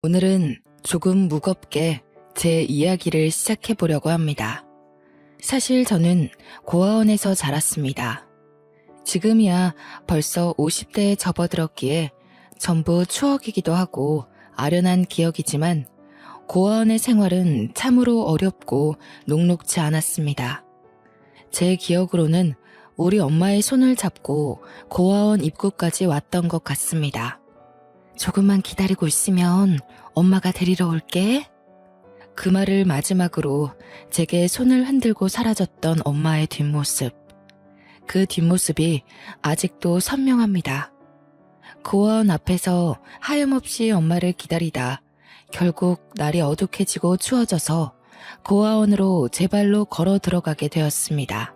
오늘은 조금 무겁게 제 이야기를 시작해 보려고 합니다. 사실 저는 고아원에서 자랐습니다. 지금이야 벌써 50대에 접어들었기에 전부 추억이기도 하고 아련한 기억이지만 고아원의 생활은 참으로 어렵고 녹록지 않았습니다. 제 기억으로는 우리 엄마의 손을 잡고 고아원 입구까지 왔던 것 같습니다. 조금만 기다리고 있으면 엄마가 데리러 올게. 그 말을 마지막으로 제게 손을 흔들고 사라졌던 엄마의 뒷모습. 그 뒷모습이 아직도 선명합니다. 고아원 앞에서 하염없이 엄마를 기다리다 결국 날이 어둑해지고 추워져서 고아원으로 제 발로 걸어 들어가게 되었습니다.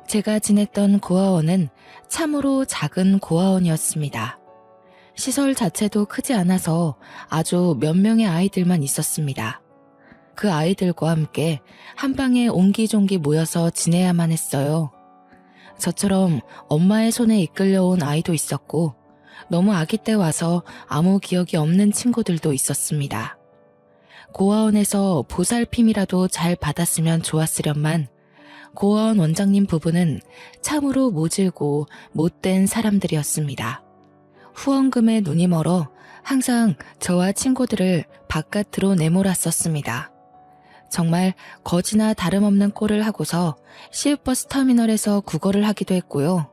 제가 지냈던 고아원은 참으로 작은 고아원이었습니다. 시설 자체도 크지 않아서 아주 몇 명의 아이들만 있었습니다. 그 아이들과 함께 한 방에 옹기종기 모여서 지내야만 했어요. 저처럼 엄마의 손에 이끌려온 아이도 있었고 너무 아기 때 와서 아무 기억이 없는 친구들도 있었습니다. 고아원에서 보살핌이라도 잘 받았으면 좋았으련만 고아원 원장님 부부는 참으로 모질고 못된 사람들이었습니다. 후원금에 눈이 멀어 항상 저와 친구들을 바깥으로 내몰았었습니다. 정말 거지나 다름없는 꼴을 하고서 시외버스 터미널에서 구걸을 하기도 했고요.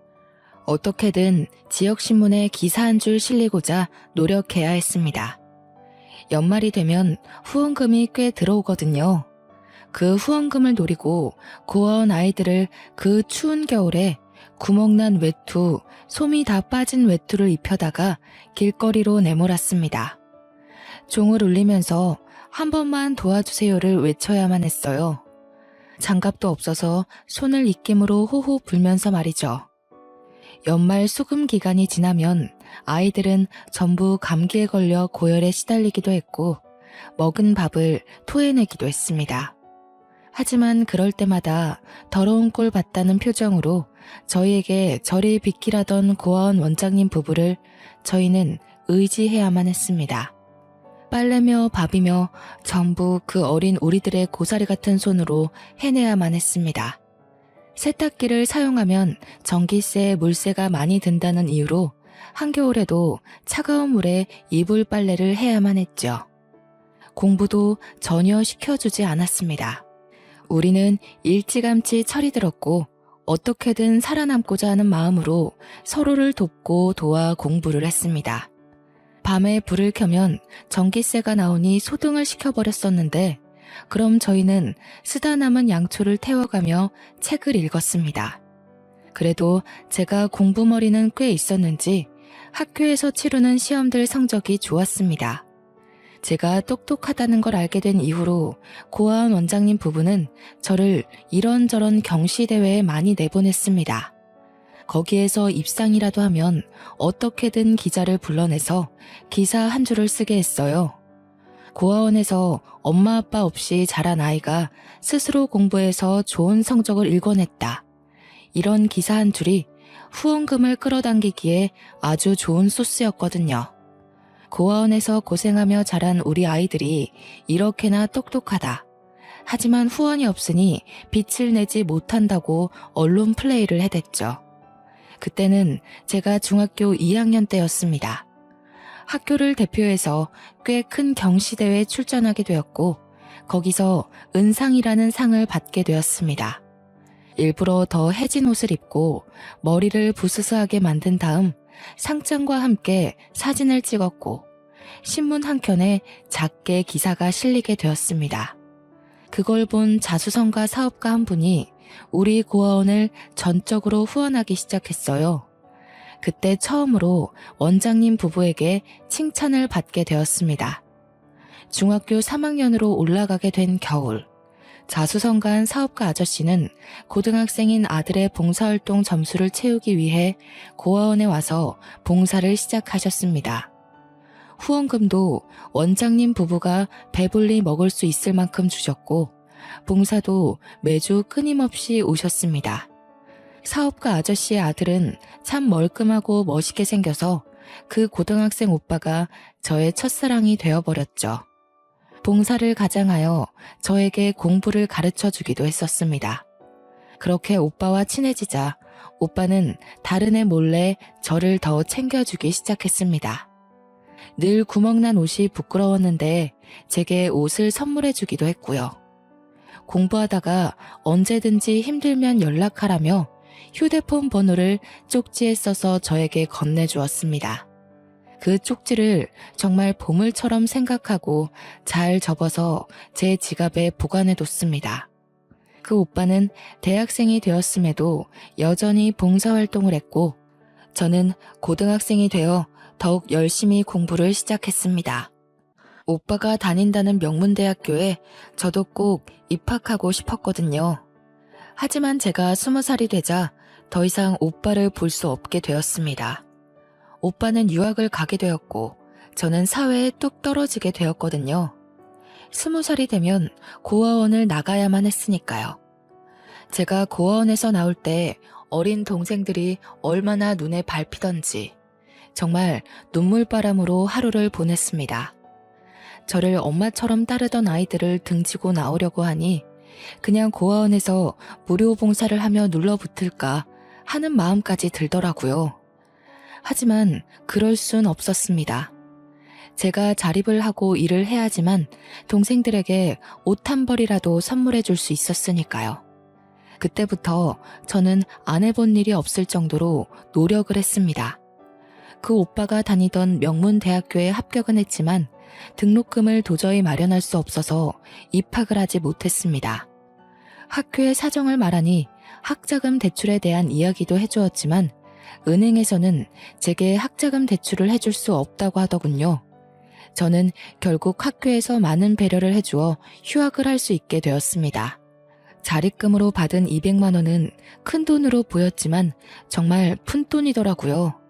어떻게든 지역신문에 기사 한 줄 실리고자 노력해야 했습니다. 연말이 되면 후원금이 꽤 들어오거든요. 그 후원금을 노리고 고아원 아이들을 그 추운 겨울에 구멍난 외투, 솜이 다 빠진 외투를 입혀다가 길거리로 내몰았습니다. 종을 울리면서 한 번만 도와주세요를 외쳐야만 했어요. 장갑도 없어서 손을 입김으로 호호 불면서 말이죠. 연말 수금 기간이 지나면 아이들은 전부 감기에 걸려 고열에 시달리기도 했고 먹은 밥을 토해내기도 했습니다. 하지만 그럴 때마다 더러운 꼴 봤다는 표정으로 저희에게 저리 비키라던 고아원 원장님 부부를 저희는 의지해야만 했습니다. 빨래며 밥이며 전부 그 어린 우리들의 고사리 같은 손으로 해내야만 했습니다. 세탁기를 사용하면 전기세, 물세가 많이 든다는 이유로 한겨울에도 차가운 물에 이불 빨래를 해야만 했죠. 공부도 전혀 시켜주지 않았습니다. 우리는 일찌감치 철이 들었고 어떻게든 살아남고자 하는 마음으로 서로를 돕고 도와 공부를 했습니다. 밤에 불을 켜면 전기세가 나오니 소등을 시켜버렸었는데 그럼 저희는 쓰다 남은 양초를 태워가며 책을 읽었습니다. 그래도 제가 공부머리는 꽤 있었는지 학교에서 치르는 시험들 성적이 좋았습니다. 제가 똑똑하다는 걸 알게 된 이후로 고아원 원장님 부부는 저를 이런저런 경시대회에 많이 내보냈습니다. 거기에서 입상이라도 하면 어떻게든 기자를 불러내서 기사 한 줄을 쓰게 했어요. 고아원에서 엄마 아빠 없이 자란 아이가 스스로 공부해서 좋은 성적을 일궈냈다. 이런 기사 한 줄이 후원금을 끌어당기기에 아주 좋은 소스였거든요. 고아원에서 고생하며 자란 우리 아이들이 이렇게나 똑똑하다. 하지만 후원이 없으니 빛을 내지 못한다고 언론 플레이를 해댔죠. 그때는 제가 중학교 2학년 때였습니다. 학교를 대표해서 꽤 큰 경시대회에 출전하게 되었고 거기서 은상이라는 상을 받게 되었습니다. 일부러 더 해진 옷을 입고 머리를 부스스하게 만든 다음 상장과 함께 사진을 찍었고 신문 한 켠에 작게 기사가 실리게 되었습니다. 그걸 본 자수성가 사업가 한 분이 우리 고아원을 전적으로 후원하기 시작했어요. 그때 처음으로 원장님 부부에게 칭찬을 받게 되었습니다. 중학교 3학년으로 올라가게 된 겨울, 자수성가한 사업가 아저씨는 고등학생인 아들의 봉사활동 점수를 채우기 위해 고아원에 와서 봉사를 시작하셨습니다. 후원금도 원장님 부부가 배불리 먹을 수 있을 만큼 주셨고 봉사도 매주 끊임없이 오셨습니다. 사업가 아저씨의 아들은 참 멀끔하고 멋있게 생겨서 그 고등학생 오빠가 저의 첫사랑이 되어버렸죠. 봉사를 가장하여 저에게 공부를 가르쳐 주기도 했었습니다. 그렇게 오빠와 친해지자 오빠는 다른 애 몰래 저를 더 챙겨주기 시작했습니다. 늘 구멍난 옷이 부끄러웠는데 제게 옷을 선물해 주기도 했고요. 공부하다가 언제든지 힘들면 연락하라며 휴대폰 번호를 쪽지에 써서 저에게 건네주었습니다. 그 쪽지를 정말 보물처럼 생각하고 잘 접어서 제 지갑에 보관해뒀습니다. 그 오빠는 대학생이 되었음에도 여전히 봉사활동을 했고 저는 고등학생이 되어 더욱 열심히 공부를 시작했습니다. 오빠가 다닌다는 명문대학교에 저도 꼭 입학하고 싶었거든요. 하지만 제가 20살이 되자 더 이상 오빠를 볼 수 없게 되었습니다. 오빠는 유학을 가게 되었고 저는 사회에 뚝 떨어지게 되었거든요. 20살이 되면 고아원을 나가야만 했으니까요. 제가 고아원에서 나올 때 어린 동생들이 얼마나 눈에 밟히던지 정말 눈물바람으로 하루를 보냈습니다. 저를 엄마처럼 따르던 아이들을 등지고 나오려고 하니 그냥 고아원에서 무료 봉사를 하며 눌러붙을까 하는 마음까지 들더라고요. 하지만 그럴 순 없었습니다. 제가 자립을 하고 일을 해야지만 동생들에게 옷 한 벌이라도 선물해 줄 수 있었으니까요. 그때부터 저는 안 해본 일이 없을 정도로 노력을 했습니다. 그 오빠가 다니던 명문대학교에 합격은 했지만 등록금을 도저히 마련할 수 없어서 입학을 하지 못했습니다. 학교의 사정을 말하니 학자금 대출에 대한 이야기도 해주었지만 은행에서는 제게 학자금 대출을 해줄 수 없다고 하더군요. 저는 결국 학교에서 많은 배려를 해주어 휴학을 할 수 있게 되었습니다. 자립금으로 받은 200만 원은 큰 돈으로 보였지만 정말 푼돈이더라고요.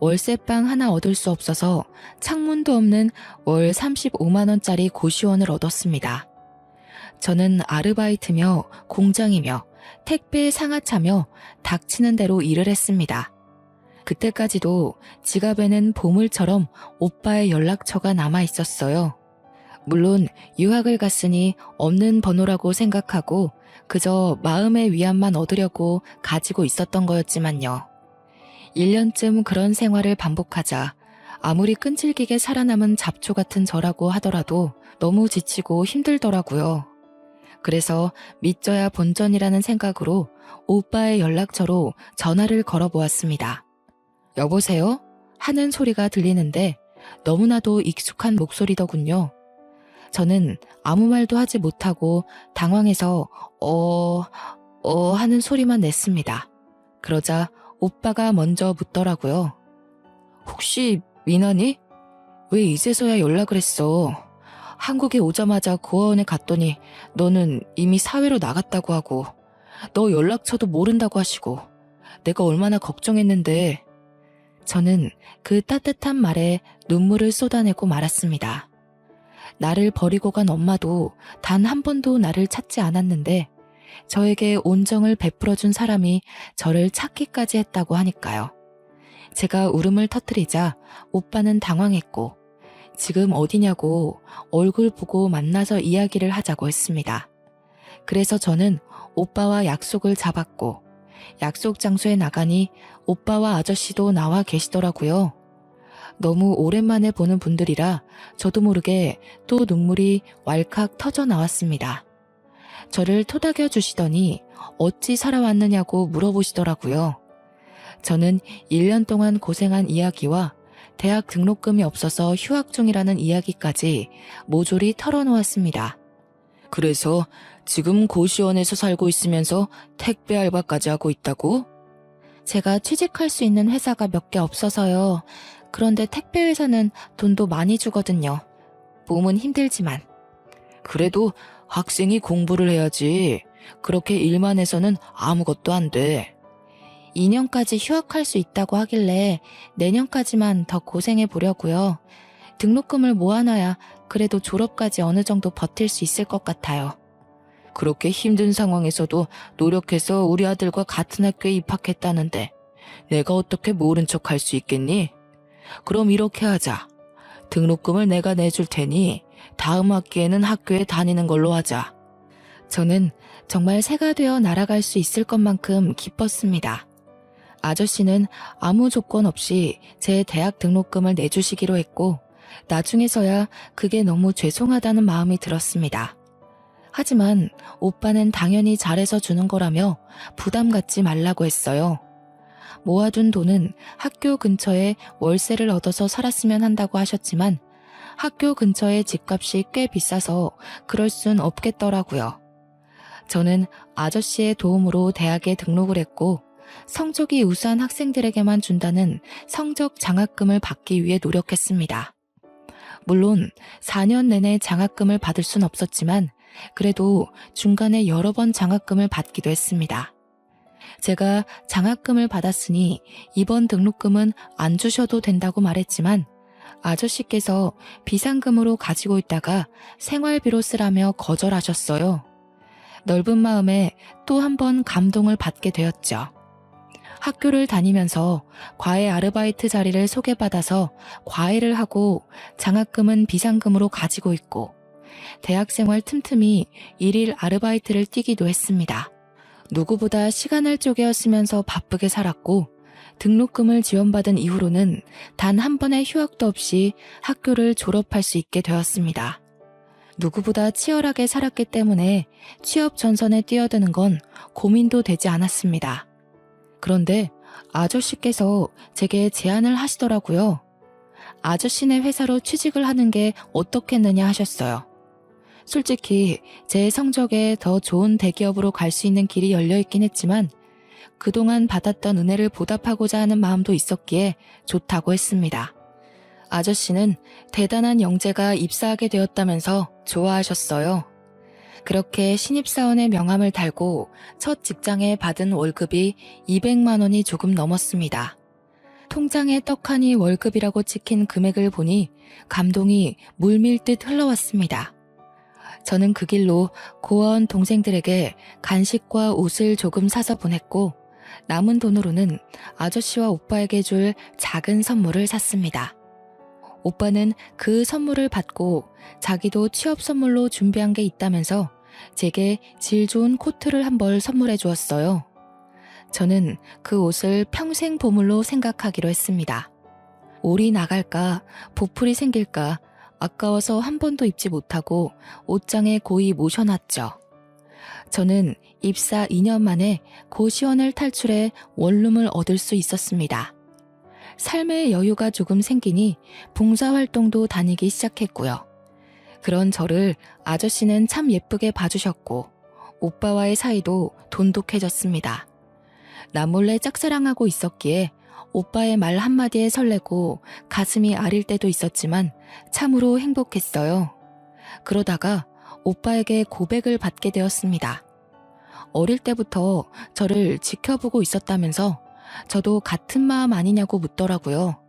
월세방 하나 얻을 수 없어서 창문도 없는 월 35만 원짜리 고시원을 얻었습니다. 저는 아르바이트며 공장이며 택배 상하차며 닥치는 대로 일을 했습니다. 그때까지도 지갑에는 보물처럼 오빠의 연락처가 남아 있었어요. 물론 유학을 갔으니 없는 번호라고 생각하고 그저 마음의 위안만 얻으려고 가지고 있었던 거였지만요. 1년쯤 그런 생활을 반복하자 아무리 끈질기게 살아남은 잡초 같은 저라고 하더라도 너무 지치고 힘들더라고요. 그래서 믿져야 본전이라는 생각으로 오빠의 연락처로 전화를 걸어보았습니다. 여보세요? 하는 소리가 들리는데 너무나도 익숙한 목소리더군요. 저는 아무 말도 하지 못하고 당황해서 하는 소리만 냈습니다. 그러자 오빠가 먼저 묻더라고요. 혹시 미나니? 왜 이제서야 연락을 했어? 한국에 오자마자 고아원에 갔더니 너는 이미 사회로 나갔다고 하고 너 연락처도 모른다고 하시고 내가 얼마나 걱정했는데. 저는 그 따뜻한 말에 눈물을 쏟아내고 말았습니다. 나를 버리고 간 엄마도 단 한 번도 나를 찾지 않았는데 저에게 온정을 베풀어준 사람이 저를 찾기까지 했다고 하니까요. 제가 울음을 터뜨리자 오빠는 당황했고 지금 어디냐고 얼굴 보고 만나서 이야기를 하자고 했습니다. 그래서 저는 오빠와 약속을 잡았고 약속 장소에 나가니 오빠와 아저씨도 나와 계시더라고요. 너무 오랜만에 보는 분들이라 저도 모르게 또 눈물이 왈칵 터져 나왔습니다. 저를 토닥여 주시더니 어찌 살아왔느냐고 물어보시더라고요. 저는 1년 동안 고생한 이야기와 대학 등록금이 없어서 휴학 중이라는 이야기까지 모조리 털어놓았습니다. 그래서 지금 고시원에서 살고 있으면서 택배 알바까지 하고 있다고? 제가 취직할 수 있는 회사가 몇 개 없어서요. 그런데 택배 회사는 돈도 많이 주거든요. 몸은 힘들지만. 그래도 학생이 공부를 해야지. 그렇게 일만 해서는 아무것도 안 돼. 2년까지 휴학할 수 있다고 하길래 내년까지만 더 고생해 보려고요. 등록금을 모아놔야 그래도 졸업까지 어느 정도 버틸 수 있을 것 같아요. 그렇게 힘든 상황에서도 노력해서 우리 아들과 같은 학교에 입학했다는데 내가 어떻게 모른 척 할 수 있겠니? 그럼 이렇게 하자. 등록금을 내가 내줄 테니 다음 학기에는 학교에 다니는 걸로 하자. 저는 정말 새가 되어 날아갈 수 있을 것만큼 기뻤습니다. 아저씨는 아무 조건 없이 제 대학 등록금을 내주시기로 했고, 나중에서야 그게 너무 죄송하다는 마음이 들었습니다. 하지만 오빠는 당연히 잘해서 주는 거라며 부담 갖지 말라고 했어요. 모아둔 돈은 학교 근처에 월세를 얻어서 살았으면 한다고 하셨지만 학교 근처에 집값이 꽤 비싸서 그럴 순 없겠더라고요. 저는 아저씨의 도움으로 대학에 등록을 했고 성적이 우수한 학생들에게만 준다는 성적 장학금을 받기 위해 노력했습니다. 물론 4년 내내 장학금을 받을 순 없었지만 그래도 중간에 여러 번 장학금을 받기도 했습니다. 제가 장학금을 받았으니 이번 등록금은 안 주셔도 된다고 말했지만 아저씨께서 비상금으로 가지고 있다가 생활비로 쓰라며 거절하셨어요. 넓은 마음에 또 한 번 감동을 받게 되었죠. 학교를 다니면서 과외 아르바이트 자리를 소개받아서 과외를 하고 장학금은 비상금으로 가지고 있고 대학생활 틈틈이 일일 아르바이트를 뛰기도 했습니다. 누구보다 시간을 쪼개 쓰면서 바쁘게 살았고 등록금을 지원받은 이후로는 단 한 번의 휴학도 없이 학교를 졸업할 수 있게 되었습니다. 누구보다 치열하게 살았기 때문에 취업 전선에 뛰어드는 건 고민도 되지 않았습니다. 그런데 아저씨께서 제게 제안을 하시더라고요. 아저씨네 회사로 취직을 하는 게 어떻겠느냐 하셨어요. 솔직히 제 성적에 더 좋은 대기업으로 갈 수 있는 길이 열려있긴 했지만 그동안 받았던 은혜를 보답하고자 하는 마음도 있었기에 좋다고 했습니다. 아저씨는 대단한 영재가 입사하게 되었다면서 좋아하셨어요. 그렇게 신입사원의 명함을 달고 첫 직장에 받은 월급이 200만 원이 조금 넘었습니다. 통장에 떡하니 월급이라고 찍힌 금액을 보니 감동이 물밀듯 흘러왔습니다. 저는 그 길로 고아원 동생들에게 간식과 옷을 조금 사서 보냈고 남은 돈으로는 아저씨와 오빠에게 줄 작은 선물을 샀습니다. 오빠는 그 선물을 받고 자기도 취업 선물로 준비한 게 있다면서 제게 질 좋은 코트를 한 벌 선물해 주었어요. 저는 그 옷을 평생 보물로 생각하기로 했습니다. 올이 나갈까, 보풀이 생길까 아까워서 한 번도 입지 못하고 옷장에 고이 모셔놨죠. 저는 입사 2년 만에 고시원을 탈출해 원룸을 얻을 수 있었습니다. 삶의 여유가 조금 생기니 봉사활동도 다니기 시작했고요. 그런 저를 아저씨는 참 예쁘게 봐주셨고 오빠와의 사이도 돈독해졌습니다. 남몰래 짝사랑하고 있었기에 오빠의 말 한마디에 설레고 가슴이 아릴 때도 있었지만 참으로 행복했어요. 그러다가 오빠에게 고백을 받게 되었습니다. 어릴 때부터 저를 지켜보고 있었다면서 저도 같은 마음 아니냐고 묻더라고요.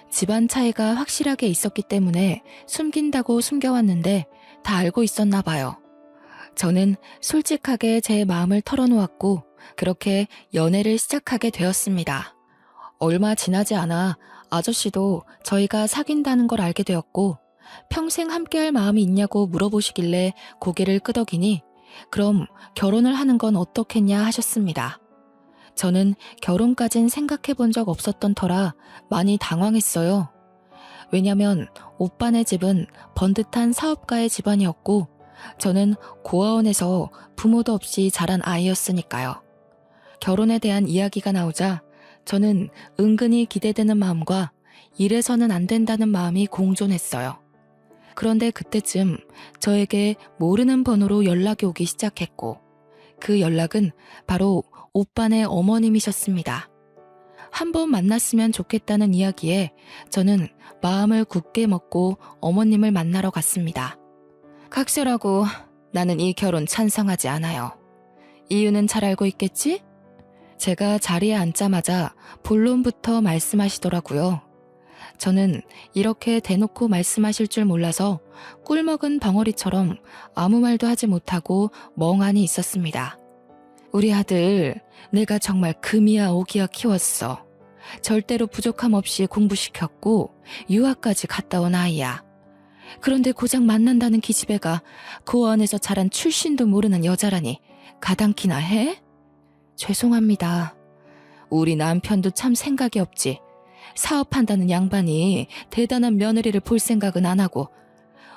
집안 차이가 확실하게 있었기 때문에 숨긴다고 숨겨왔는데 다 알고 있었나 봐요. 저는 솔직하게 제 마음을 털어놓았고 그렇게 연애를 시작하게 되었습니다. 얼마 지나지 않아 아저씨도 저희가 사귄다는 걸 알게 되었고 평생 함께할 마음이 있냐고 물어보시길래 고개를 끄덕이니 그럼 결혼을 하는 건 어떻겠냐 하셨습니다. 저는 결혼까진 생각해 본 적 없었던 터라 많이 당황했어요. 왜냐면 오빠네 집은 번듯한 사업가의 집안이었고 저는 고아원에서 부모도 없이 자란 아이였으니까요. 결혼에 대한 이야기가 나오자 저는 은근히 기대되는 마음과 이래서는 안 된다는 마음이 공존했어요. 그런데 그때쯤 저에게 모르는 번호로 연락이 오기 시작했고 그 연락은 바로 오빠네 어머님이셨습니다. 한번 만났으면 좋겠다는 이야기에 저는 마음을 굳게 먹고 어머님을 만나러 갔습니다. 각설하고 나는 이 결혼 찬성하지 않아요. 이유는 잘 알고 있겠지? 제가 자리에 앉자마자 본론부터 말씀하시더라고요. 저는 이렇게 대놓고 말씀하실 줄 몰라서 꿀먹은 벙어리처럼 아무 말도 하지 못하고 멍하니 있었습니다. 우리 아들 내가 정말 금이야 오기야 키웠어. 절대로 부족함 없이 공부시켰고 유학까지 갔다 온 아이야. 그런데 고작 만난다는 기집애가 고아원에서 자란 출신도 모르는 여자라니 가당키나 해? 죄송합니다. 우리 남편도 참 생각이 없지. 사업한다는 양반이 대단한 며느리를 볼 생각은 안 하고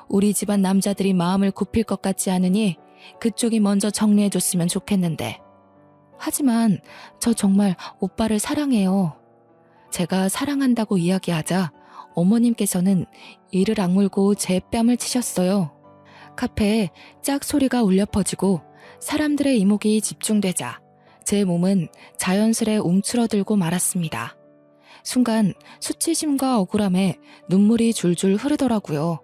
우리 집안 남자들이 마음을 굽힐 것 같지 않으니 그쪽이 먼저 정리해줬으면 좋겠는데. 하지만 저 정말 오빠를 사랑해요. 제가 사랑한다고 이야기하자 어머님께서는 이를 악물고 제 뺨을 치셨어요. 카페에 짝 소리가 울려 퍼지고 사람들의 이목이 집중되자 제 몸은 자연스레 움츠러들고 말았습니다. 순간 수치심과 억울함에 눈물이 줄줄 흐르더라고요.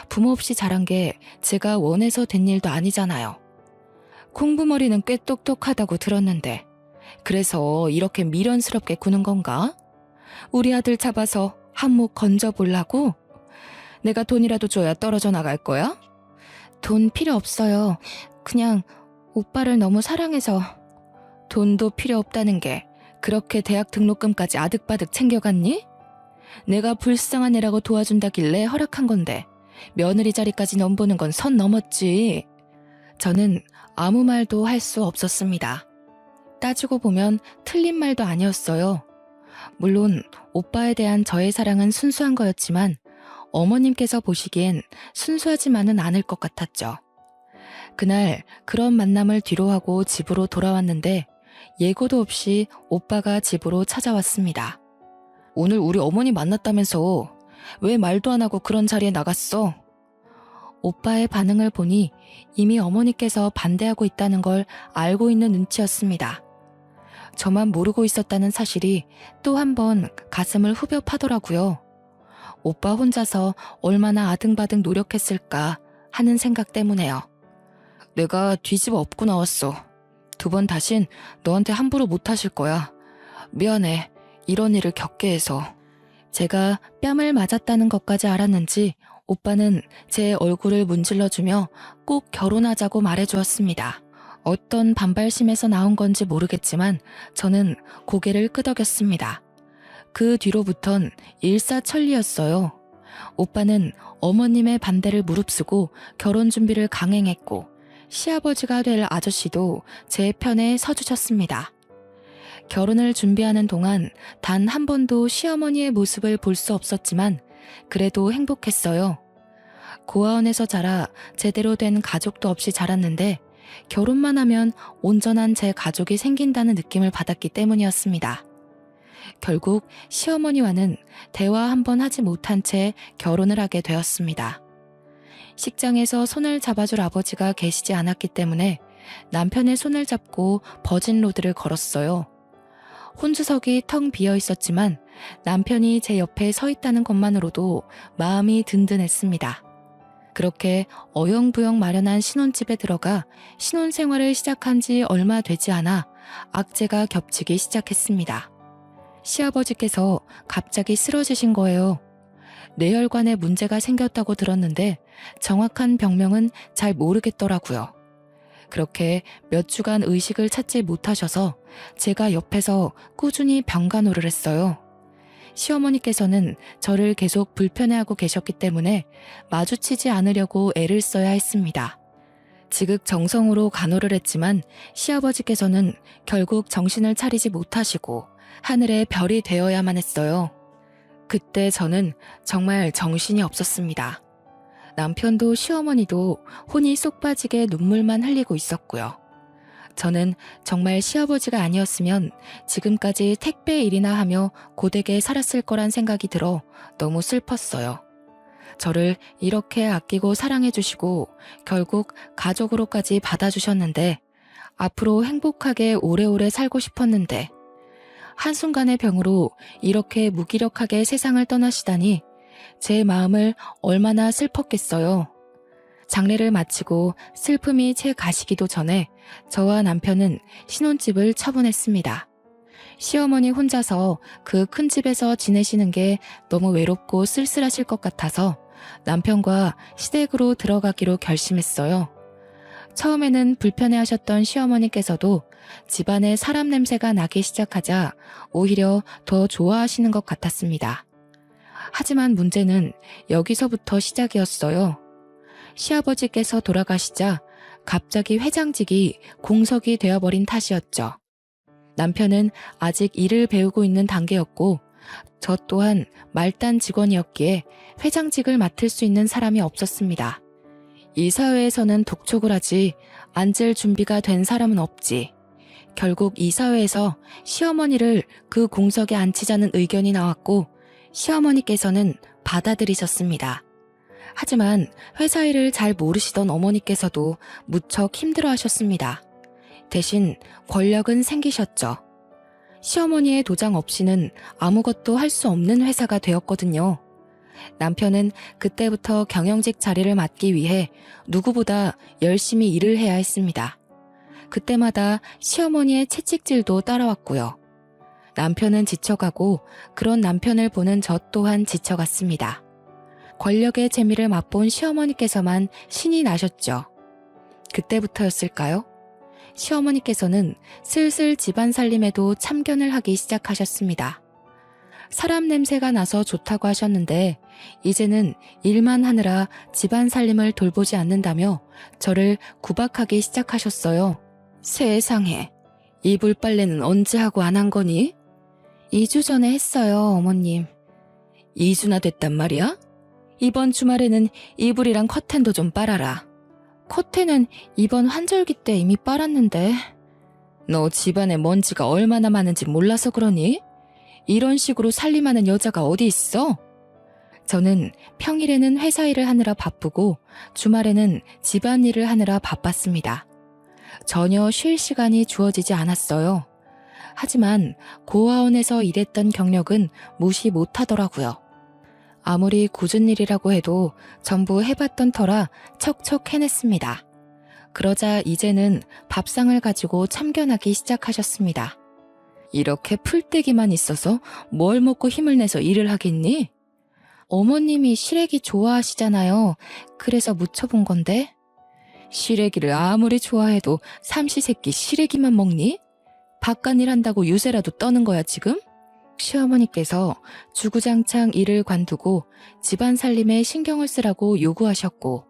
부모 없이 자란 게 제가 원해서 된 일도 아니잖아요. 공부머리는 꽤 똑똑하다고 들었는데 그래서 이렇게 미련스럽게 구는 건가? 우리 아들 잡아서 한몫 건져보려고? 내가 돈이라도 줘야 떨어져 나갈 거야? 돈 필요 없어요. 그냥 오빠를 너무 사랑해서. 돈도 필요 없다는 게 그렇게 대학 등록금까지 아득바득 챙겨갔니? 내가 불쌍한 애라고 도와준다길래 허락한 건데 며느리 자리까지 넘보는 건 선 넘었지. 저는 아무 말도 할 수 없었습니다. 따지고 보면 틀린 말도 아니었어요. 물론 오빠에 대한 저의 사랑은 순수한 거였지만 어머님께서 보시기엔 순수하지만은 않을 것 같았죠. 그날 그런 만남을 뒤로하고 집으로 돌아왔는데 예고도 없이 오빠가 집으로 찾아왔습니다. 오늘 우리 어머니 만났다면서 왜 말도 안 하고 그런 자리에 나갔어? 오빠의 반응을 보니 이미 어머니께서 반대하고 있다는 걸 알고 있는 눈치였습니다. 저만 모르고 있었다는 사실이 또 한 번 가슴을 후벼 파더라고요. 오빠 혼자서 얼마나 아등바등 노력했을까 하는 생각 때문에요. 내가 뒤집어 엎고 나왔어. 2번 다신 너한테 함부로 못하실 거야. 미안해. 이런 일을 겪게 해서. 제가 뺨을 맞았다는 것까지 알았는지 오빠는 제 얼굴을 문질러주며 꼭 결혼하자고 말해주었습니다. 어떤 반발심에서 나온 건지 모르겠지만 저는 고개를 끄덕였습니다. 그 뒤로부턴 일사천리였어요. 오빠는 어머님의 반대를 무릅쓰고 결혼 준비를 강행했고 시아버지가 될 아저씨도 제 편에 서주셨습니다. 결혼을 준비하는 동안 단 한 번도 시어머니의 모습을 볼 수 없었지만 그래도 행복했어요. 고아원에서 자라 제대로 된 가족도 없이 자랐는데 결혼만 하면 온전한 제 가족이 생긴다는 느낌을 받았기 때문이었습니다. 결국 시어머니와는 대화 한 번 하지 못한 채 결혼을 하게 되었습니다. 식장에서 손을 잡아줄 아버지가 계시지 않았기 때문에 남편의 손을 잡고 버진로드를 걸었어요. 혼주석이 텅 비어 있었지만 남편이 제 옆에 서 있다는 것만으로도 마음이 든든했습니다. 그렇게 어영부영 마련한 신혼집에 들어가 신혼생활을 시작한 지 얼마 되지 않아 악재가 겹치기 시작했습니다. 시아버지께서 갑자기 쓰러지신 거예요. 뇌혈관에 문제가 생겼다고 들었는데 정확한 병명은 잘 모르겠더라고요. 그렇게 몇 주간 의식을 찾지 못하셔서 제가 옆에서 꾸준히 병간호를 했어요. 시어머니께서는 저를 계속 불편해하고 계셨기 때문에 마주치지 않으려고 애를 써야 했습니다. 지극정성으로 간호를 했지만 시아버지께서는 결국 정신을 차리지 못하시고 하늘의 별이 되어야만 했어요. 그때 저는 정말 정신이 없었습니다. 남편도 시어머니도 혼이 쏙 빠지게 눈물만 흘리고 있었고요. 저는 정말 시아버지가 아니었으면 지금까지 택배 일이나 하며 고되게 살았을 거란 생각이 들어 너무 슬펐어요. 저를 이렇게 아끼고 사랑해주시고 결국 가족으로까지 받아주셨는데 앞으로 행복하게 오래오래 살고 싶었는데 한순간의 병으로 이렇게 무기력하게 세상을 떠나시다니 제 마음을 얼마나 슬펐겠어요. 장례를 마치고 슬픔이 채 가시기도 전에 저와 남편은 신혼집을 처분했습니다. 시어머니 혼자서 그 큰 집에서 지내시는 게 너무 외롭고 쓸쓸하실 것 같아서 남편과 시댁으로 들어가기로 결심했어요. 처음에는 불편해하셨던 시어머니께서도 집안에 사람 냄새가 나기 시작하자 오히려 더 좋아하시는 것 같았습니다. 하지만 문제는 여기서부터 시작이었어요. 시아버지께서 돌아가시자 갑자기 회장직이 공석이 되어버린 탓이었죠. 남편은 아직 일을 배우고 있는 단계였고 저 또한 말단 직원이었기에 회장직을 맡을 수 있는 사람이 없었습니다. 이 사회에서는 독촉을 하지 앉을 준비가 된 사람은 없지. 결국 이 사회에서 시어머니를 그 공석에 앉히자는 의견이 나왔고 시어머니께서는 받아들이셨습니다. 하지만 회사 일을 잘 모르시던 어머니께서도 무척 힘들어하셨습니다. 대신 권력은 생기셨죠. 시어머니의 도장 없이는 아무것도 할 수 없는 회사가 되었거든요. 남편은 그때부터 경영직 자리를 맡기 위해 누구보다 열심히 일을 해야 했습니다. 그때마다 시어머니의 채찍질도 따라왔고요. 남편은 지쳐가고 그런 남편을 보는 저 또한 지쳐갔습니다. 권력의 재미를 맛본 시어머니께서만 신이 나셨죠. 그때부터였을까요? 시어머니께서는 슬슬 집안 살림에도 참견을 하기 시작하셨습니다. 사람 냄새가 나서 좋다고 하셨는데 이제는 일만 하느라 집안 살림을 돌보지 않는다며 저를 구박하기 시작하셨어요. 세상에, 이불 빨래는 언제 하고 안 한 거니? 2주 전에 했어요, 어머님. 2주나 됐단 말이야? 이번 주말에는 이불이랑 커튼도 좀 빨아라. 커튼은 이번 환절기 때 이미 빨았는데. 너 집안에 먼지가 얼마나 많은지 몰라서 그러니? 이런 식으로 살림하는 여자가 어디 있어? 저는 평일에는 회사 일을 하느라 바쁘고 주말에는 집안일을 하느라 바빴습니다. 전혀 쉴 시간이 주어지지 않았어요. 하지만 고아원에서 일했던 경력은 무시 못하더라고요. 아무리 굳은 일이라고 해도 전부 해봤던 터라 척척 해냈습니다. 그러자 이제는 밥상을 가지고 참견하기 시작하셨습니다. 이렇게 풀떼기만 있어서 뭘 먹고 힘을 내서 일을 하겠니? 어머님이 시래기 좋아하시잖아요. 그래서 무쳐본 건데. 시래기를 아무리 좋아해도 삼시세끼 시래기만 먹니? 바깥일 한다고 유세라도 떠는 거야 지금? 시어머니께서 주구장창 일을 관두고 집안 살림에 신경을 쓰라고 요구하셨고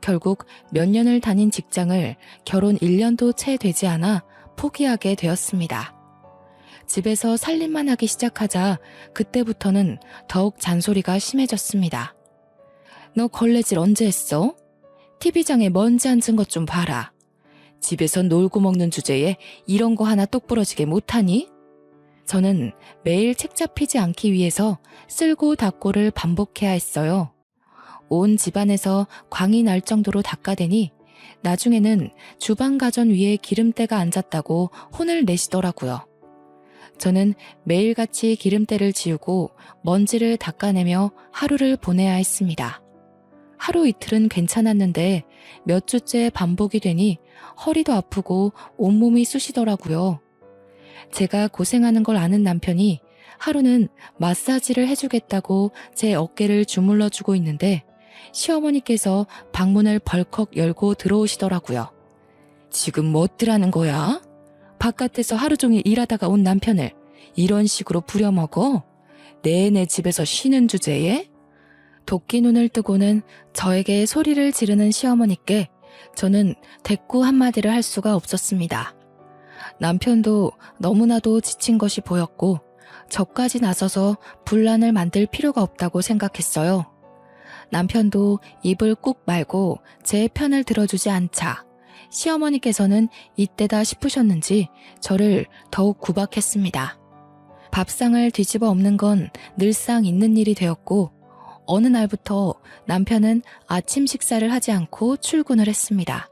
결국 몇 년을 다닌 직장을 결혼 1년도 채 되지 않아 포기하게 되었습니다. 집에서 살림만 하기 시작하자 그때부터는 더욱 잔소리가 심해졌습니다. 너 걸레질 언제 했어? TV장에 먼지 앉은 것 좀 봐라. 집에서 놀고 먹는 주제에 이런 거 하나 똑부러지게 못하니? 저는 매일 책 잡히지 않기 위해서 쓸고 닦고를 반복해야 했어요. 온 집안에서 광이 날 정도로 닦아대니 나중에는 주방 가전 위에 기름때가 앉았다고 혼을 내시더라고요. 저는 매일같이 기름때를 지우고 먼지를 닦아내며 하루를 보내야 했습니다. 하루 이틀은 괜찮았는데 몇 주째 반복이 되니 허리도 아프고 온몸이 쑤시더라고요. 제가 고생하는 걸 아는 남편이 하루는 마사지를 해주겠다고 제 어깨를 주물러주고 있는데 시어머니께서 방문을 벌컥 열고 들어오시더라고요. 지금 뭐 어떡하는 거야? 바깥에서 하루 종일 일하다가 온 남편을 이런 식으로 부려먹어? 내내 집에서 쉬는 주제에? 도끼 눈을 뜨고는 저에게 소리를 지르는 시어머니께 저는 대꾸 한마디를 할 수가 없었습니다. 남편도 너무나도 지친 것이 보였고 저까지 나서서 분란을 만들 필요가 없다고 생각했어요. 남편도 입을 꾹 말고 제 편을 들어주지 않자 시어머니께서는 이때다 싶으셨는지 저를 더욱 구박했습니다. 밥상을 뒤집어 엎는 건 늘상 있는 일이 되었고 어느 날부터 남편은 아침 식사를 하지 않고 출근을 했습니다.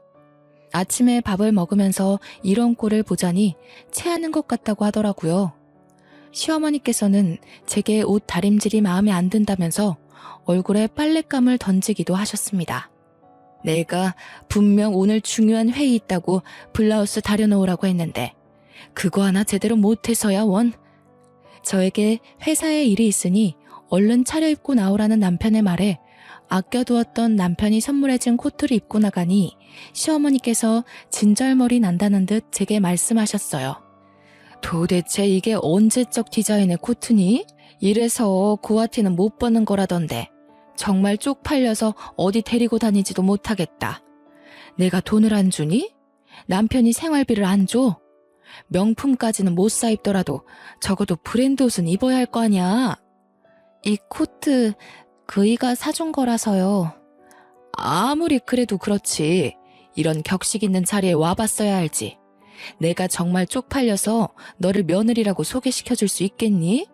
아침에 밥을 먹으면서 이런 꼴을 보자니 체하는 것 같다고 하더라고요. 시어머니께서는 제게 옷 다림질이 마음에 안 든다면서 얼굴에 빨랫감을 던지기도 하셨습니다. 내가 분명 오늘 중요한 회의 있다고 블라우스 다려놓으라고 했는데 그거 하나 제대로 못해서야 원. 저에게 회사에 일이 있으니 얼른 차려입고 나오라는 남편의 말에 아껴두었던 남편이 선물해준 코트를 입고 나가니 시어머니께서 진절머리 난다는 듯 제게 말씀하셨어요. 도대체 이게 언제적 디자인의 코트니? 이래서 고아티는 못 버는 거라던데 정말 쪽팔려서 어디 데리고 다니지도 못하겠다. 내가 돈을 안 주니? 남편이 생활비를 안 줘? 명품까지는 못 사 입더라도 적어도 브랜드 옷은 입어야 할 거 아니야. 이 코트 그이가 사준 거라서요. 아무리 그래도 그렇지. 이런 격식 있는 자리에 와봤어야 알지. 내가 정말 쪽팔려서 너를 며느리라고 소개시켜줄 수 있겠니?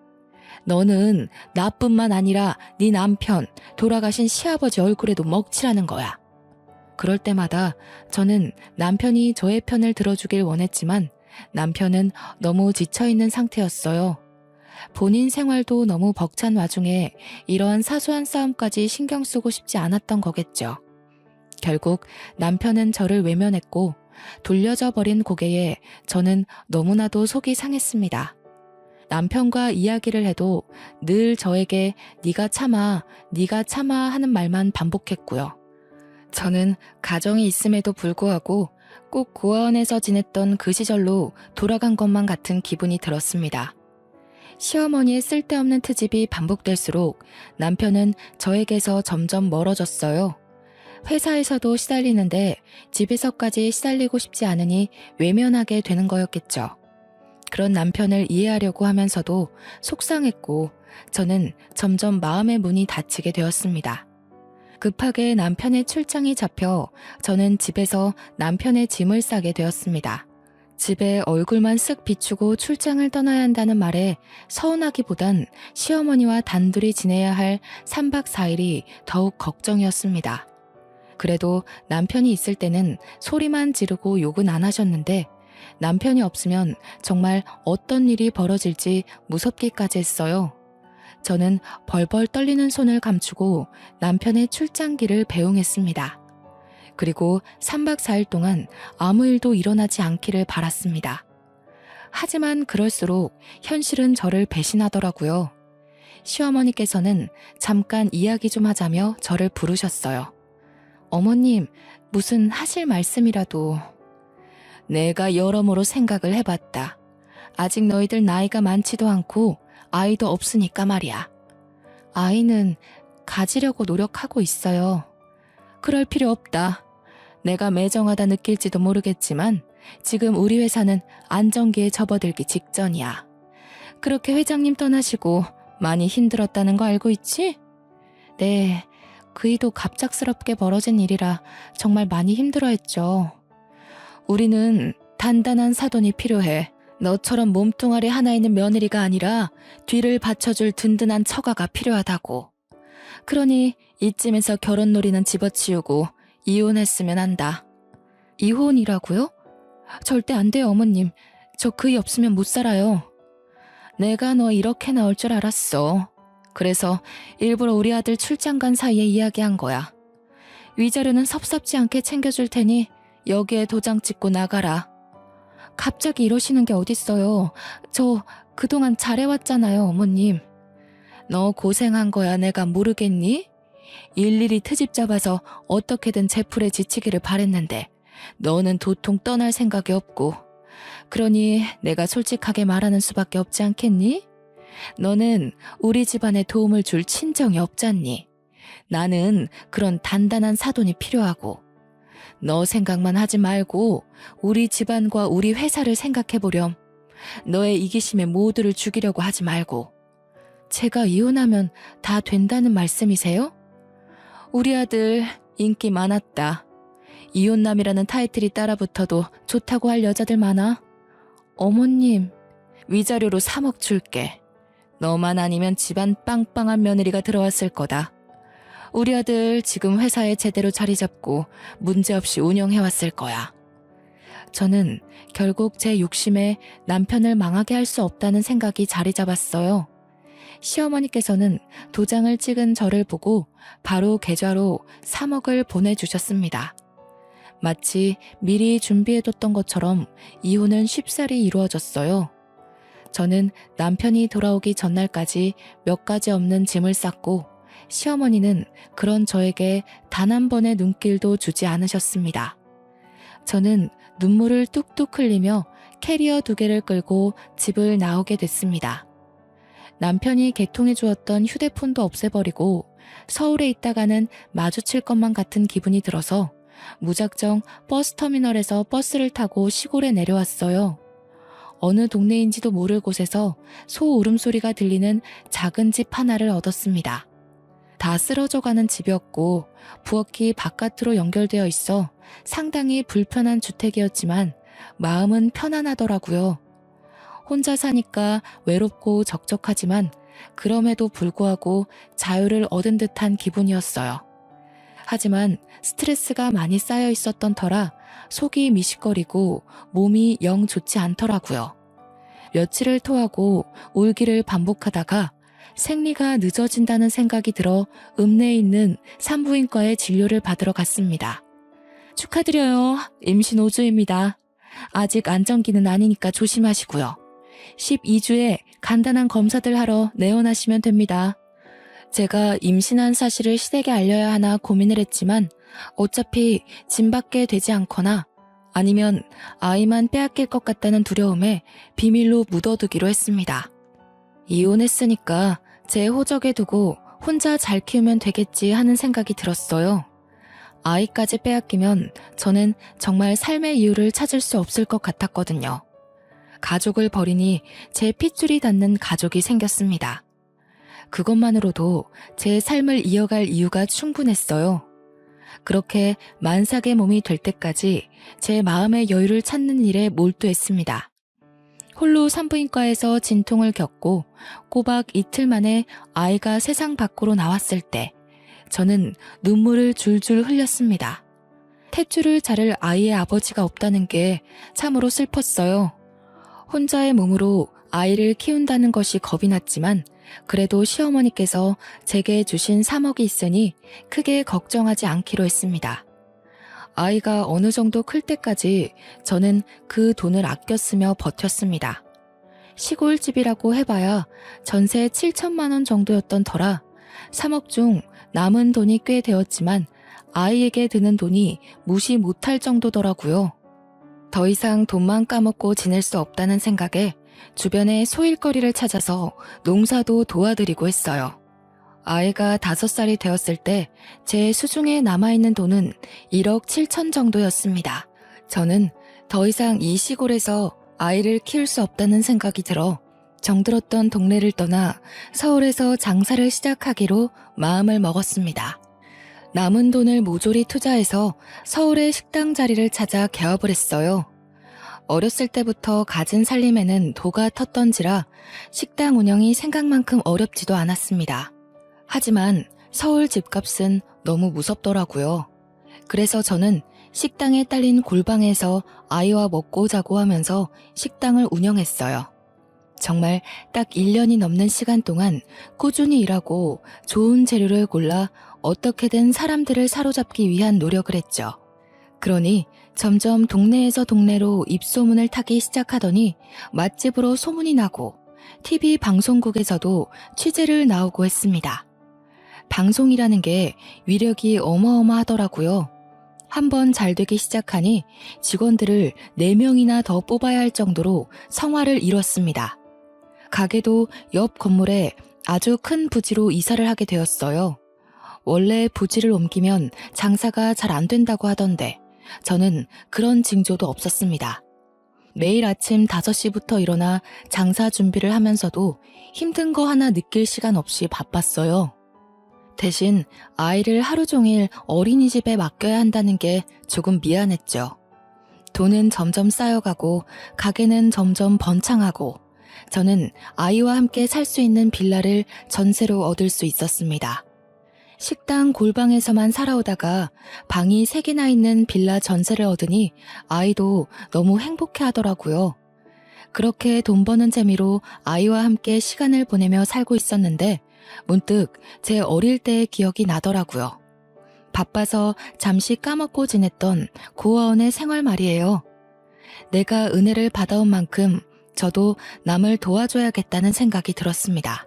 너는 나뿐만 아니라 네 남편, 돌아가신 시아버지 얼굴에도 먹칠하는 거야. 그럴 때마다 저는 남편이 저의 편을 들어주길 원했지만 남편은 너무 지쳐있는 상태였어요. 본인 생활도 너무 벅찬 와중에 이러한 사소한 싸움까지 신경 쓰고 싶지 않았던 거겠죠. 결국 남편은 저를 외면했고 돌려져 버린 고개에 저는 너무나도 속이 상했습니다. 남편과 이야기를 해도 늘 저에게 네가 참아, 네가 참아 하는 말만 반복했고요. 저는 가정이 있음에도 불구하고 꼭 고아원에서 지냈던 그 시절로 돌아간 것만 같은 기분이 들었습니다. 시어머니의 쓸데없는 트집이 반복될수록 남편은 저에게서 점점 멀어졌어요. 회사에서도 시달리는데 집에서까지 시달리고 싶지 않으니 외면하게 되는 거였겠죠. 그런 남편을 이해하려고 하면서도 속상했고 저는 점점 마음의 문이 닫히게 되었습니다. 급하게 남편의 출장이 잡혀 저는 집에서 남편의 짐을 싸게 되었습니다. 집에 얼굴만 쓱 비추고 출장을 떠나야 한다는 말에 서운하기보단 시어머니와 단둘이 지내야 할 3박 4일이 더욱 걱정이었습니다. 그래도 남편이 있을 때는 소리만 지르고 욕은 안 하셨는데 남편이 없으면 정말 어떤 일이 벌어질지 무섭기까지 했어요. 저는 벌벌 떨리는 손을 감추고 남편의 출장기를 배웅했습니다. 그리고 3박 4일 동안 아무 일도 일어나지 않기를 바랐습니다. 하지만 그럴수록 현실은 저를 배신하더라고요. 시어머니께서는 잠깐 이야기 좀 하자며 저를 부르셨어요. 어머님, 무슨 하실 말씀이라도. 내가 여러모로 생각을 해봤다. 아직 너희들 나이가 많지도 않고 아이도 없으니까 말이야. 아이는 가지려고 노력하고 있어요. 그럴 필요 없다. 내가 매정하다 느낄지도 모르겠지만 지금 우리 회사는 안정기에 접어들기 직전이야. 그렇게 회장님 떠나시고 많이 힘들었다는 거 알고 있지? 네, 그이도 갑작스럽게 벌어진 일이라 정말 많이 힘들어했죠. 우리는 단단한 사돈이 필요해. 너처럼 몸뚱아리 하나 있는 며느리가 아니라 뒤를 받쳐줄 든든한 처가가 필요하다고. 그러니 이쯤에서 결혼놀이는 집어치우고 이혼했으면 한다. 이혼이라고요? 절대 안 돼요, 어머님. 저 그이 없으면 못 살아요. 내가 너 이렇게 나올 줄 알았어. 그래서 일부러 우리 아들 출장 간 사이에 이야기한 거야. 위자료는 섭섭지 않게 챙겨줄 테니 여기에 도장 찍고 나가라. 갑자기 이러시는 게 어딨어요. 저 그동안 잘해왔잖아요, 어머님. 너 고생한 거야 내가 모르겠니? 일일이 트집 잡아서 어떻게든 제풀에 지치기를 바랬는데 너는 도통 떠날 생각이 없고 그러니 내가 솔직하게 말하는 수밖에 없지 않겠니? 너는 우리 집안에 도움을 줄 친정이 없잖니. 나는 그런 단단한 사돈이 필요하고 너 생각만 하지 말고 우리 집안과 우리 회사를 생각해보렴. 너의 이기심에 모두를 죽이려고 하지 말고. 제가 이혼하면 다 된다는 말씀이세요? 우리 아들 인기 많았다. 이혼남이라는 타이틀이 따라붙어도 좋다고 할 여자들 많아. 어머님, 위자료로 3억 줄게. 너만 아니면 집안 빵빵한 며느리가 들어왔을 거다. 우리 아들 지금 회사에 제대로 자리 잡고 문제없이 운영해왔을 거야. 저는 결국 제 욕심에 남편을 망하게 할 수 없다는 생각이 자리 잡았어요. 시어머니께서는 도장을 찍은 저를 보고 바로 계좌로 3억을 보내주셨습니다. 마치 미리 준비해뒀던 것처럼 이혼은 쉽사리 이루어졌어요. 저는 남편이 돌아오기 전날까지 몇 가지 없는 짐을 쌌고 시어머니는 그런 저에게 단 한 번의 눈길도 주지 않으셨습니다. 저는 눈물을 뚝뚝 흘리며 캐리어 2개를 끌고 집을 나오게 됐습니다. 남편이 개통해 주었던 휴대폰도 없애버리고 서울에 있다가는 마주칠 것만 같은 기분이 들어서 무작정 버스터미널에서 버스를 타고 시골에 내려왔어요. 어느 동네인지도 모를 곳에서 소 울음소리가 들리는 작은 집 하나를 얻었습니다. 다 쓰러져가는 집이었고 부엌이 바깥으로 연결되어 있어 상당히 불편한 주택이었지만 마음은 편안하더라고요. 혼자 사니까 외롭고 적적하지만 그럼에도 불구하고 자유를 얻은 듯한 기분이었어요. 하지만 스트레스가 많이 쌓여 있었던 터라 속이 미식거리고 몸이 영 좋지 않더라고요. 며칠을 토하고 울기를 반복하다가 생리가 늦어진다는 생각이 들어 읍내에 있는 산부인과에 진료를 받으러 갔습니다. 축하드려요. 임신 5주입니다. 아직 안정기는 아니니까 조심하시고요. 12주에 간단한 검사들 하러 내원하시면 됩니다. 제가 임신한 사실을 시댁에 알려야 하나 고민을 했지만 어차피 짐밖에 되지 않거나 아니면 아이만 빼앗길 것 같다는 두려움에 비밀로 묻어두기로 했습니다. 이혼했으니까 제 호적에 두고 혼자 잘 키우면 되겠지 하는 생각이 들었어요. 아이까지 빼앗기면 저는 정말 삶의 이유를 찾을 수 없을 것 같았거든요. 가족을 버리니 제 핏줄이 닿는 가족이 생겼습니다. 그것만으로도 제 삶을 이어갈 이유가 충분했어요. 그렇게 만삭의 몸이 될 때까지 제 마음의 여유를 찾는 일에 몰두했습니다. 홀로 산부인과에서 진통을 겪고 꼬박 이틀 만에 아이가 세상 밖으로 나왔을 때 저는 눈물을 줄줄 흘렸습니다. 탯줄을 자를 아이의 아버지가 없다는 게 참으로 슬펐어요. 혼자의 몸으로 아이를 키운다는 것이 겁이 났지만 그래도 시어머니께서 제게 주신 3억이 있으니 크게 걱정하지 않기로 했습니다. 아이가 어느 정도 클 때까지 저는 그 돈을 아껴 쓰며 버텼습니다. 시골집이라고 해봐야 전세 7천만 원 정도였던 터라 3억 중 남은 돈이 꽤 되었지만 아이에게 드는 돈이 무시 못할 정도더라고요. 더 이상 돈만 까먹고 지낼 수 없다는 생각에 주변에 소일거리를 찾아서 농사도 도와드리고 했어요. 아이가 5살이 되었을 때 제 수중에 남아있는 돈은 1억 7천 정도였습니다. 저는 더 이상 이 시골에서 아이를 키울 수 없다는 생각이 들어 정들었던 동네를 떠나 서울에서 장사를 시작하기로 마음을 먹었습니다. 남은 돈을 모조리 투자해서 서울의 식당 자리를 찾아 개업을 했어요. 어렸을 때부터 가진 살림에는 도가 텄던지라 식당 운영이 생각만큼 어렵지도 않았습니다. 하지만 서울 집값은 너무 무섭더라고요. 그래서 저는 식당에 딸린 골방에서 아이와 먹고 자고 하면서 식당을 운영했어요. 정말 딱 1년이 넘는 시간 동안 꾸준히 일하고 좋은 재료를 골라 어떻게든 사람들을 사로잡기 위한 노력을 했죠. 그러니 점점 동네에서 동네로 입소문을 타기 시작하더니 맛집으로 소문이 나고 TV 방송국에서도 취재를 나오고 했습니다. 방송이라는 게 위력이 어마어마하더라고요. 한번 잘 되기 시작하니 직원들을 4명이나 더 뽑아야 할 정도로 성화를 이뤘습니다. 가게도 옆 건물에 아주 큰 부지로 이사를 하게 되었어요. 원래 부지를 옮기면 장사가 잘 안 된다고 하던데 저는 그런 징조도 없었습니다. 매일 아침 5시부터 일어나 장사 준비를 하면서도 힘든 거 하나 느낄 시간 없이 바빴어요. 대신 아이를 하루 종일 어린이집에 맡겨야 한다는 게 조금 미안했죠. 돈은 점점 쌓여가고 가게는 점점 번창하고 저는 아이와 함께 살 수 있는 빌라를 전세로 얻을 수 있었습니다. 식당 골방에서만 살아오다가 방이 3개나 있는 빌라 전세를 얻으니 아이도 너무 행복해 하더라고요. 그렇게 돈 버는 재미로 아이와 함께 시간을 보내며 살고 있었는데 문득 제 어릴 때의 기억이 나더라고요. 바빠서 잠시 까먹고 지냈던 고아원의 생활 말이에요. 내가 은혜를 받아온 만큼 저도 남을 도와줘야겠다는 생각이 들었습니다.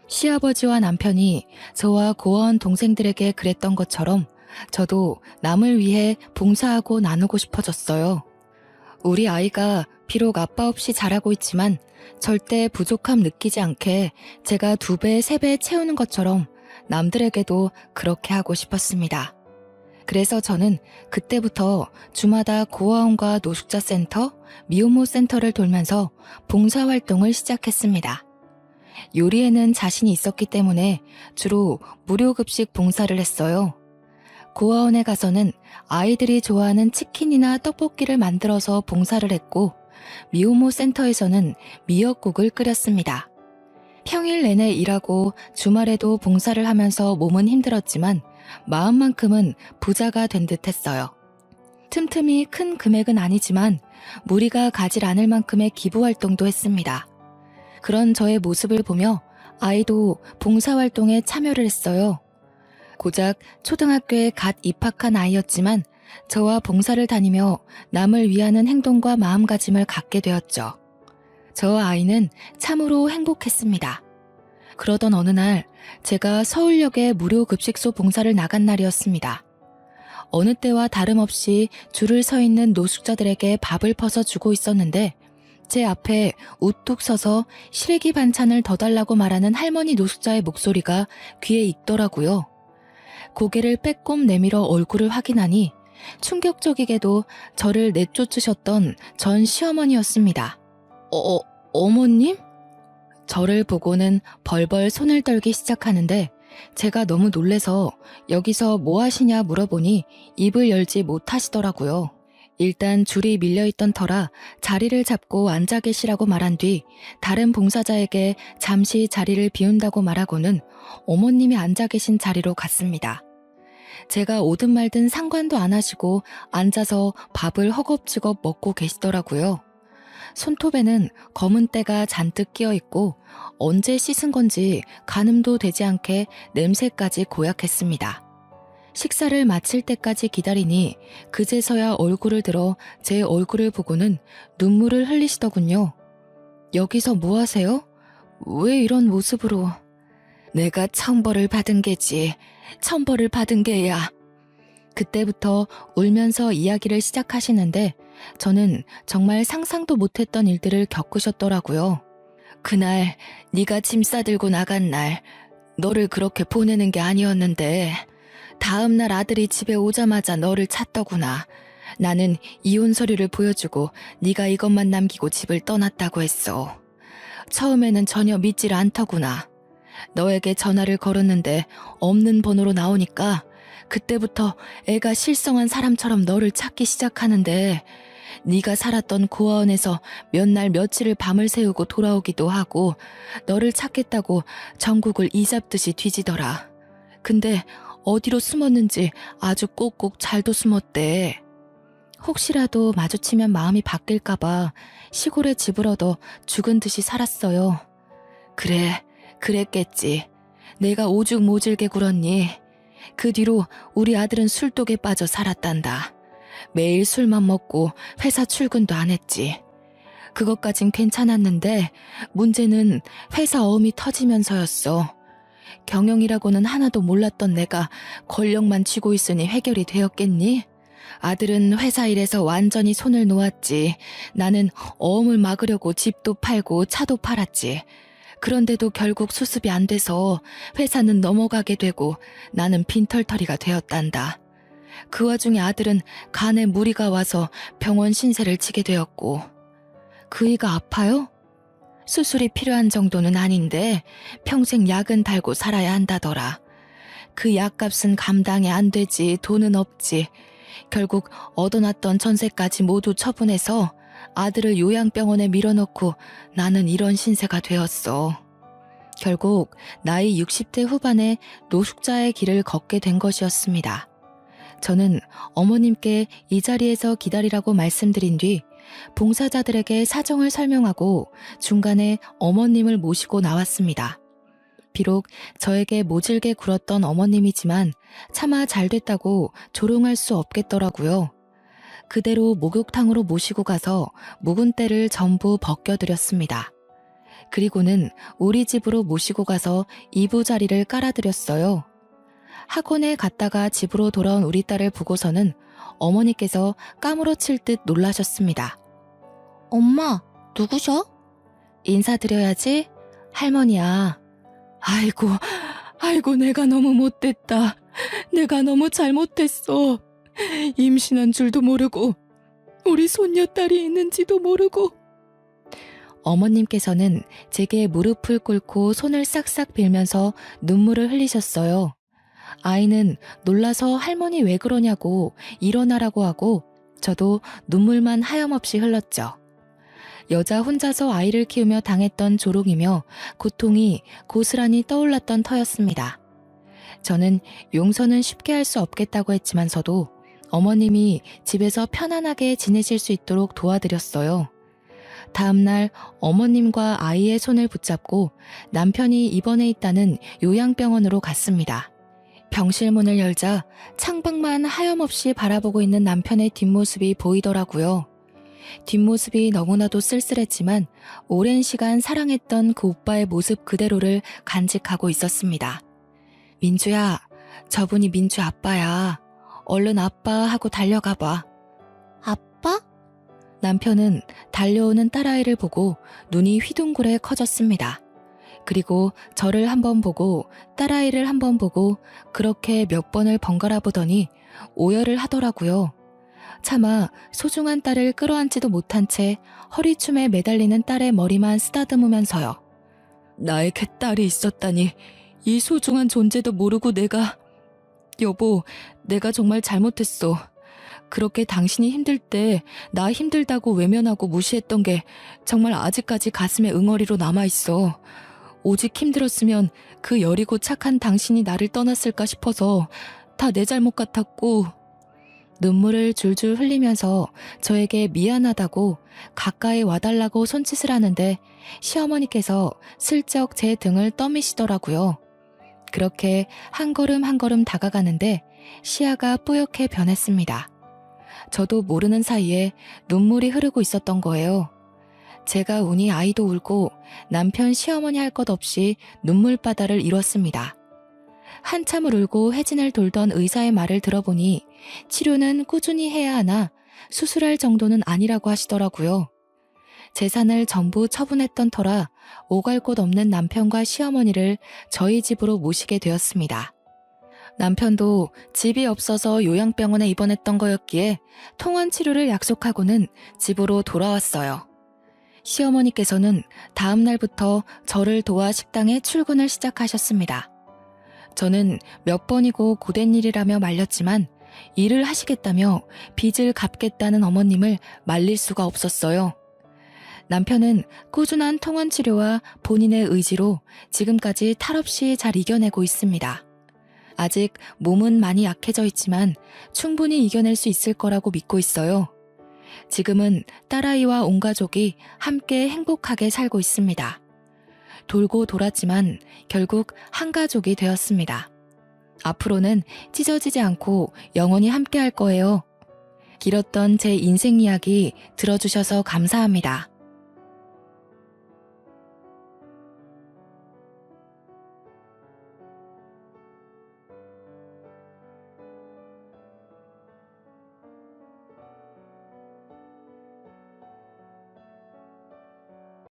시아버지와 남편이 저와 고아원 동생들에게 그랬던 것처럼 저도 남을 위해 봉사하고 나누고 싶어졌어요. 우리 아이가 비록 아빠 없이 자라고 있지만 절대 부족함 느끼지 않게 제가 2배, 3배 채우는 것처럼 남들에게도 그렇게 하고 싶었습니다. 그래서 저는 그때부터 주마다 고아원과 노숙자 센터, 미혼모 센터를 돌면서 봉사활동을 시작했습니다. 요리에는 자신이 있었기 때문에 주로 무료급식 봉사를 했어요. 고아원에 가서는 아이들이 좋아하는 치킨이나 떡볶이를 만들어서 봉사를 했고, 미혼모 센터에서는 미역국을 끓였습니다. 평일 내내 일하고 주말에도 봉사를 하면서 몸은 힘들었지만 마음만큼은 부자가 된 듯 했어요. 틈틈이 큰 금액은 아니지만 무리가 가질 않을 만큼의 기부활동도 했습니다. 그런 저의 모습을 보며 아이도 봉사활동에 참여를 했어요. 고작 초등학교에 갓 입학한 아이였지만 저와 봉사를 다니며 남을 위하는 행동과 마음가짐을 갖게 되었죠. 저 아이는 참으로 행복했습니다. 그러던 어느 날 제가 서울역에 무료 급식소 봉사를 나간 날이었습니다. 어느 때와 다름없이 줄을 서 있는 노숙자들에게 밥을 퍼서 주고 있었는데 제 앞에 우뚝 서서 시래기 반찬을 더 달라고 말하는 할머니 노숙자의 목소리가 귀에 익더라고요. 고개를 빼꼼 내밀어 얼굴을 확인하니 충격적이게도 저를 내쫓으셨던 전 시어머니였습니다. 어머님? 저를 보고는 벌벌 손을 떨기 시작하는데 제가 너무 놀래서 여기서 뭐 하시냐 물어보니 입을 열지 못하시더라고요. 일단 줄이 밀려있던 터라 자리를 잡고 앉아 계시라고 말한 뒤 다른 봉사자에게 잠시 자리를 비운다고 말하고는 어머님이 앉아 계신 자리로 갔습니다. 제가 오든 말든 상관도 안 하시고 앉아서 밥을 허겁지겁 먹고 계시더라고요. 손톱에는 검은 때가 잔뜩 끼어 있고 언제 씻은 건지 가늠도 되지 않게 냄새까지 고약했습니다. 식사를 마칠 때까지 기다리니 그제서야 얼굴을 들어 제 얼굴을 보고는 눈물을 흘리시더군요. 여기서 뭐 하세요? 왜 이런 모습으로? 내가 천벌을 받은 게지. 천벌을 받은 게야. 그때부터 울면서 이야기를 시작하시는데 저는 정말 상상도 못했던 일들을 겪으셨더라고요. 그날 네가 짐 싸들고 나간 날 너를 그렇게 보내는 게 아니었는데 다음 날 아들이 집에 오자마자 너를 찾더구나. 나는 이혼 서류를 보여주고 네가 이것만 남기고 집을 떠났다고 했어. 처음에는 전혀 믿질 않더구나. 너에게 전화를 걸었는데 없는 번호로 나오니까 그때부터 애가 실성한 사람처럼 너를 찾기 시작하는데 네가 살았던 고아원에서 몇 날 며칠을 밤을 새우고 돌아오기도 하고 너를 찾겠다고 전국을 이잡듯이 뒤지더라. 근데 어디로 숨었는지 아주 꼭꼭 잘도 숨었대. 혹시라도 마주치면 마음이 바뀔까봐 시골에 집을 얻어 죽은 듯이 살았어요. 그래, 그랬겠지. 내가 오죽 모질게 굴었니. 그 뒤로 우리 아들은 술독에 빠져 살았단다. 매일 술만 먹고 회사 출근도 안 했지. 그것까진 괜찮았는데 문제는 회사 어음이 터지면서였어. 경영이라고는 하나도 몰랐던 내가 권력만 쥐고 있으니 해결이 되었겠니? 아들은 회사 일에서 완전히 손을 놓았지. 나는 어음을 막으려고 집도 팔고 차도 팔았지. 그런데도 결국 수습이 안 돼서 회사는 넘어가게 되고 나는 빈털터리가 되었단다. 그 와중에 아들은 간에 무리가 와서 병원 신세를 지게 되었고. 그이가 아파요? 수술이 필요한 정도는 아닌데 평생 약은 달고 살아야 한다더라. 그 약값은 감당이 안 되지. 돈은 없지. 결국 얻어놨던 전세까지 모두 처분해서 아들을 요양병원에 밀어넣고 나는 이런 신세가 되었어. 결국 나이 60대 후반에 노숙자의 길을 걷게 된 것이었습니다. 저는 어머님께 이 자리에서 기다리라고 말씀드린 뒤 봉사자들에게 사정을 설명하고 중간에 어머님을 모시고 나왔습니다. 비록 저에게 모질게 굴었던 어머님이지만 차마 잘됐다고 조롱할 수 없겠더라고요. 그대로 목욕탕으로 모시고 가서 묵은 때를 전부 벗겨드렸습니다. 그리고는 우리 집으로 모시고 가서 이부자리를 깔아드렸어요. 학원에 갔다가 집으로 돌아온 우리 딸을 보고서는 어머니께서 까무러칠 듯 놀라셨습니다. 엄마, 누구셔? 인사드려야지. 할머니야. 아이고, 내가 너무 못됐다. 내가 너무 잘못했어. 임신한 줄도 모르고, 우리 손녀딸이 있는지도 모르고. 어머님께서는 제게 무릎을 꿇고 손을 싹싹 빌면서 눈물을 흘리셨어요. 아이는 놀라서 할머니 왜 그러냐고 일어나라고 하고 저도 눈물만 하염없이 흘렀죠. 여자 혼자서 아이를 키우며 당했던 조롱이며 고통이 고스란히 떠올랐던 터였습니다. 저는 용서는 쉽게 할 수 없겠다고 했지만서도 어머님이 집에서 편안하게 지내실 수 있도록 도와드렸어요. 다음날 어머님과 아이의 손을 붙잡고 남편이 입원해 있다는 요양병원으로 갔습니다. 병실 문을 열자 창밖만 하염없이 바라보고 있는 남편의 뒷모습이 보이더라고요. 뒷모습이 너무나도 쓸쓸했지만 오랜 시간 사랑했던 그 오빠의 모습 그대로를 간직하고 있었습니다. 민주야, 저분이 민주 아빠야. 얼른 아빠 하고 달려가봐. 아빠? 남편은 달려오는 딸아이를 보고 눈이 휘둥그레 커졌습니다. 그리고 저를 한번 보고 딸아이를 한번 보고 그렇게 몇 번을 번갈아 보더니 오열을 하더라고요. 차마 소중한 딸을 끌어안지도 못한 채 허리춤에 매달리는 딸의 머리만 쓰다듬으면서요. 나에게 딸이 있었다니 이 소중한 존재도 모르고 여보, 내가 정말 잘못했어. 그렇게 당신이 힘들 때 나 힘들다고 외면하고 무시했던 게 정말 아직까지 가슴에 응어리로 남아있어. 오직 힘들었으면 그 여리고 착한 당신이 나를 떠났을까 싶어서 다 내 잘못 같았고. 눈물을 줄줄 흘리면서 저에게 미안하다고 가까이 와달라고 손짓을 하는데 시어머니께서 슬쩍 제 등을 떠미시더라고요. 그렇게 한 걸음 한 걸음 다가가는데 시야가 뿌옇게 변했습니다. 저도 모르는 사이에 눈물이 흐르고 있었던 거예요. 제가 우니 아이도 울고 남편 시어머니 할 것 없이 눈물바다를 이뤘습니다. 한참을 울고 회진을 돌던 의사의 말을 들어보니 치료는 꾸준히 해야 하나 수술할 정도는 아니라고 하시더라고요. 재산을 전부 처분했던 터라 오갈 곳 없는 남편과 시어머니를 저희 집으로 모시게 되었습니다. 남편도 집이 없어서 요양병원에 입원했던 거였기에 통원 치료를 약속하고는 집으로 돌아왔어요. 시어머니께서는 다음 날부터 저를 도와 식당에 출근을 시작하셨습니다. 저는 몇 번이고 고된 일이라며 말렸지만 일을 하시겠다며 빚을 갚겠다는 어머님을 말릴 수가 없었어요. 남편은 꾸준한 통원 치료와 본인의 의지로 지금까지 탈없이 잘 이겨내고 있습니다. 아직 몸은 많이 약해져 있지만 충분히 이겨낼 수 있을 거라고 믿고 있어요. 지금은 딸아이와 온 가족이 함께 행복하게 살고 있습니다. 돌고 돌았지만 결국 한 가족이 되었습니다. 앞으로는 찢어지지 않고 영원히 함께 할 거예요. 길었던 제 인생 이야기 들어주셔서 감사합니다.